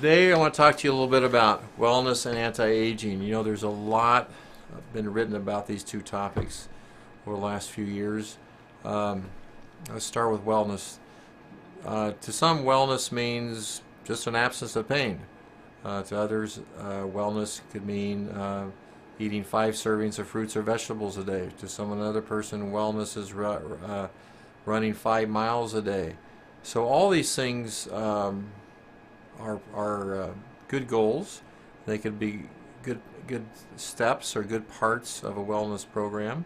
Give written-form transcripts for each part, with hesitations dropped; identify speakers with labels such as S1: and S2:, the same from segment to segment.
S1: Today I want to talk to you a little bit about wellness and anti-aging. You know, there's a lot been written about these two topics over the last few years. Let's start with wellness. To some, wellness means just an absence of pain. To others, wellness could mean eating 5 servings of fruits or vegetables a day. To some another person, wellness is running 5 miles a day. So all these things are good goals. They could be good steps or good parts of a wellness program.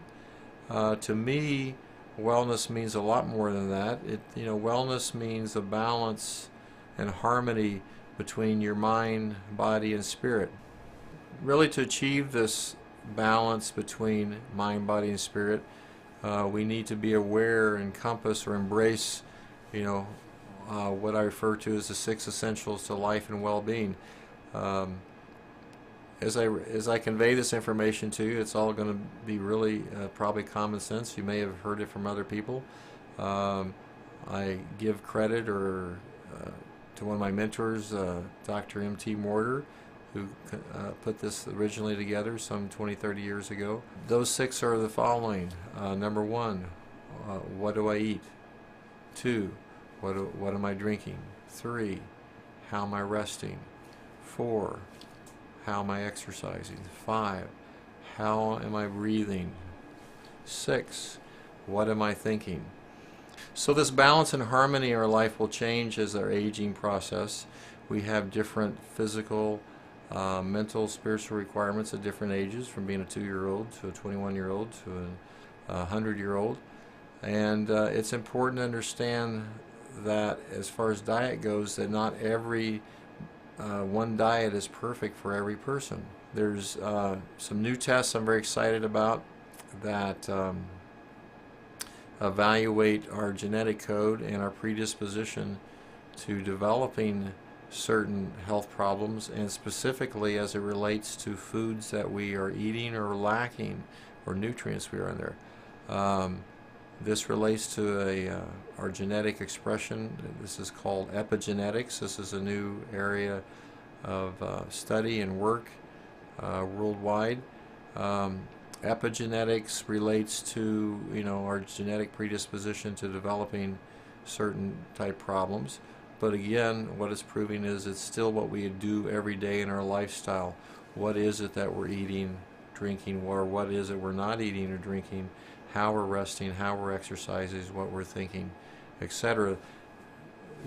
S1: To me, wellness means a lot more than that. Wellness means a balance and harmony between your mind, body, and spirit. Really, to achieve this balance between mind, body, and spirit, we need to be aware, encompass, or embrace, what I refer to as the 6 essentials to life and well-being. As I convey this information to you, it's all going to be really probably common sense. You may have heard it from other people. I give credit to one of my mentors, Dr. M.T. Morter, who put this originally together some 20-30 years ago. Those 6 are the following. Number 1, what do I eat? 2, what am I drinking? 3, how am I resting? 4, how am I exercising? 5, how am I breathing? 6, what am I thinking? So this balance and harmony in our life will change as our aging process. We have different physical, mental, spiritual requirements at different ages, from being a 2-year-old to a 21-year-old to a 100-year-old. And it's important to understand that as far as diet goes, that not every one diet is perfect for every person. There's some new tests I'm very excited about that evaluate our genetic code and our predisposition to developing certain health problems, and specifically as it relates to foods that we are eating or lacking, or nutrients we are in there. This relates to our genetic expression. This is called epigenetics. This is a new area of study and work worldwide. Epigenetics relates to our genetic predisposition to developing certain type problems. But again, what it's proving is it's still what we do every day in our lifestyle. What is it that we're eating, drinking, or what is it we're not eating or drinking, how we're resting, how we're exercising, what we're thinking, etc.,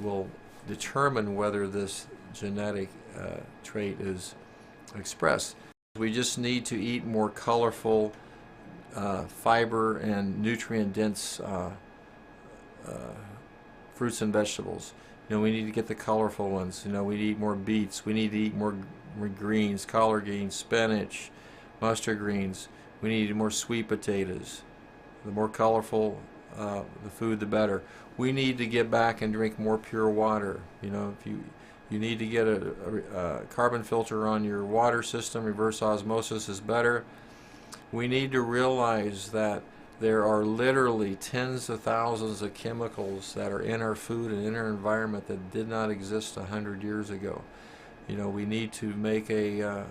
S1: will determine whether this genetic trait is expressed. We just need to eat more colorful, fiber and nutrient-dense fruits and vegetables. We need to get the colorful ones. We need to eat more beets. We need to eat more greens, collard greens, spinach, mustard greens. We need to eat more sweet potatoes. The more colorful the food, the better. We need to get back and drink more pure water. If you need to get a carbon filter on your water system, reverse osmosis is better. We need to realize that there are literally tens of thousands of chemicals that are in our food and in our environment that did not exist 100 years ago. We need to make a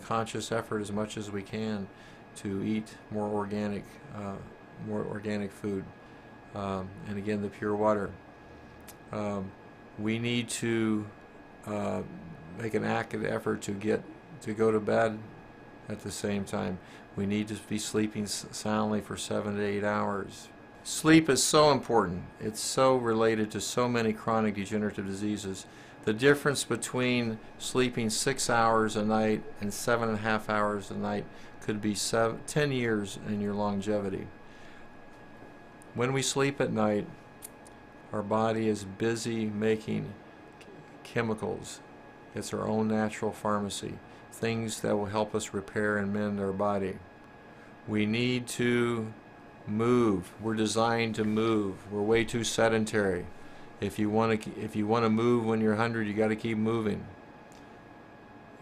S1: conscious effort as much as we can to eat more organic food, and again, the pure water. We need to make an active effort to go to bed at the same time. We need to be sleeping soundly for 7 to 8 hours. Sleep is so important. It's so related to so many chronic degenerative diseases. The difference between sleeping 6 hours a night and 7.5 hours a night could be 10 years in your longevity. When we sleep at night, our body is busy making chemicals. It's our own natural pharmacy, things that will help us repair and mend our body. We need to move. We're designed to move. We're way too sedentary. If you want to move when you're 100, you got to keep moving.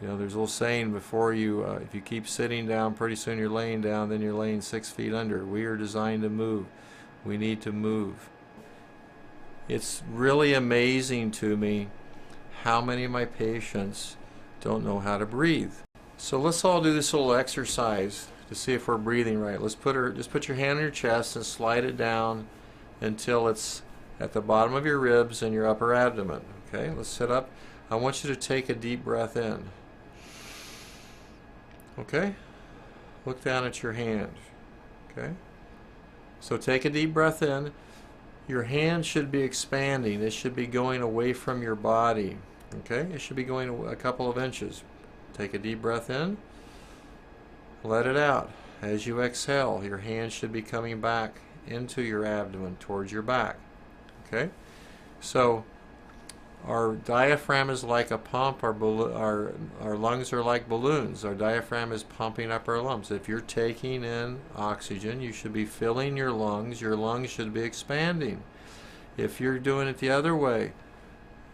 S1: There's a little saying before if you keep sitting down, pretty soon you're laying down, then you're laying 6 feet under. We are designed to move. We need to move. It's really amazing to me how many of my patients don't know how to breathe. So let's all do this little exercise to see if we're breathing right. Just put your hand on your chest and slide it down until it's at the bottom of your ribs and your upper abdomen. Okay, let's sit up. I want you to take a deep breath in. Okay, look down at your hand. Okay, so take a deep breath in. Your hand should be expanding. It should be going away from your body. Okay, it should be going a couple of inches. Take a deep breath in. Let it out. As you exhale, your hand should be coming back into your abdomen, towards your back. Okay, so our diaphragm is like a pump. Our lungs are like balloons. Our diaphragm is pumping up our lungs. If you're taking in oxygen, you should be filling your lungs. Your lungs should be expanding. If you're doing it the other way,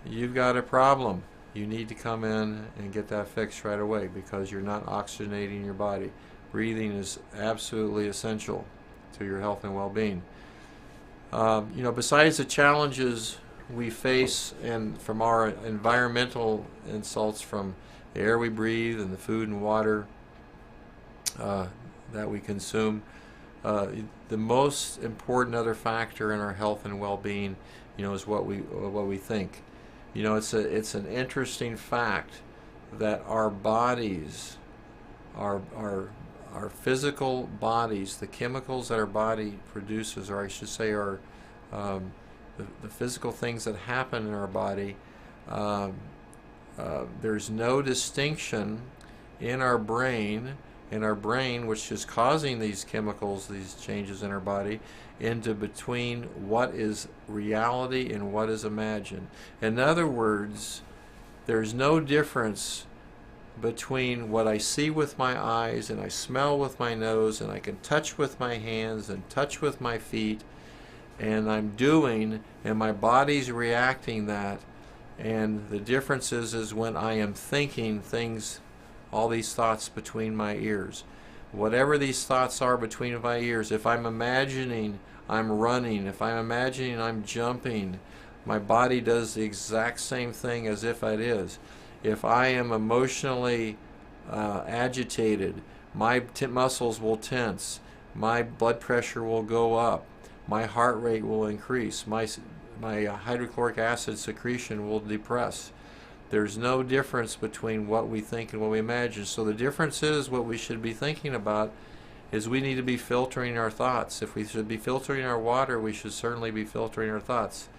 S1: you've got a problem. You need to come in and get that fixed right away, because you're not oxygenating your body. Breathing is absolutely essential to your health and well-being. Besides the challenges we face and from our environmental insults, from the air we breathe and the food and water that we consume, the most important other factor in our health and well-being, is what we think. It's an interesting fact that our bodies, our physical bodies, the chemicals that our body produces, or I should say the physical things that happen in our body, there's no distinction in our brain, which is causing these chemicals, these changes in our body, into between what is reality and what is imagined. In other words, there's no difference between what I see with my eyes and I smell with my nose and I can touch with my hands and touch with my feet, and I'm doing, and my body's reacting that. And the difference is when I am thinking things, all these thoughts between my ears. Whatever these thoughts are between my ears, if I'm imagining I'm running, if I'm imagining I'm jumping, my body does the exact same thing as if it is. If I am emotionally agitated, my muscles will tense, my blood pressure will go up, my heart rate will increase, my hydrochloric acid secretion will depress. There's no difference between what we think and what we imagine. So the difference is, what we should be thinking about is we need to be filtering our thoughts. If we should be filtering our water, we should certainly be filtering our thoughts.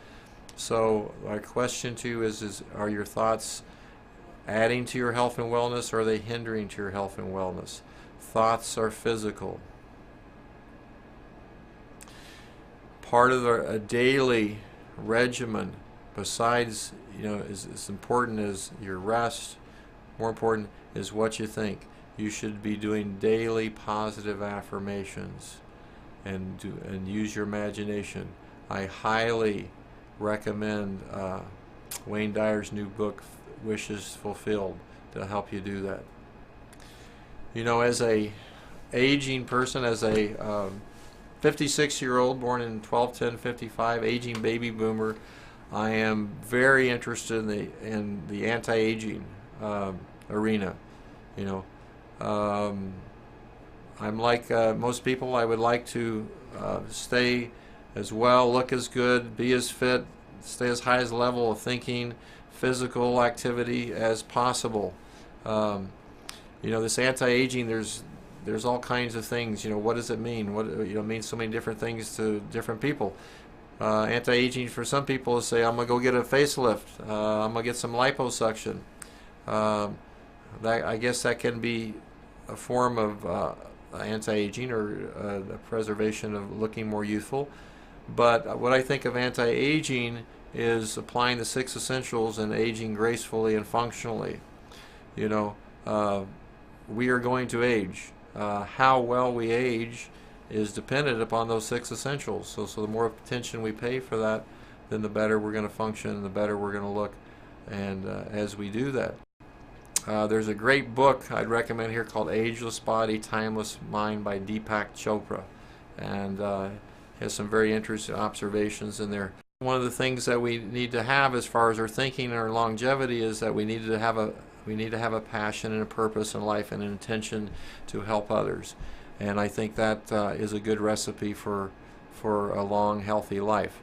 S1: So my question to you is are your thoughts adding to your health and wellness, or are they hindering to your health and wellness? Thoughts are physical. Part of a daily regimen, besides as important as your rest, more important is what you think. You should be doing daily positive affirmations and use your imagination. I highly recommend Wayne Dyer's new book, Wishes Fulfilled, to help you do that. As a aging person, as a 56-year-old born in 12/10/55, aging baby boomer, I am very interested in the anti-aging arena. I'm like most people. I would like to stay as well, look as good, be as fit, stay as high as level of thinking, physical activity as possible. This anti-aging, there's all kinds of things. What does it mean? It means so many different things to different people. Anti-aging for some people is say, I'm gonna go get a facelift. I'm gonna get some liposuction. I guess that can be a form of anti-aging, or a preservation of looking more youthful. But what I think of anti-aging is applying the 6 essentials and aging gracefully and functionally. We are going to age. How well we age is dependent upon those 6 essentials. So the more attention we pay for that, then the better we're going to function and the better we're going to look. And as we do that, there's a great book I'd recommend here called Ageless Body, Timeless Mind by Deepak Chopra, and has some very interesting observations in there. One of the things that we need to have as far as our thinking and our longevity is that we need to have a passion and a purpose in life and an intention to help others. And I think that is a good recipe for a long, healthy life.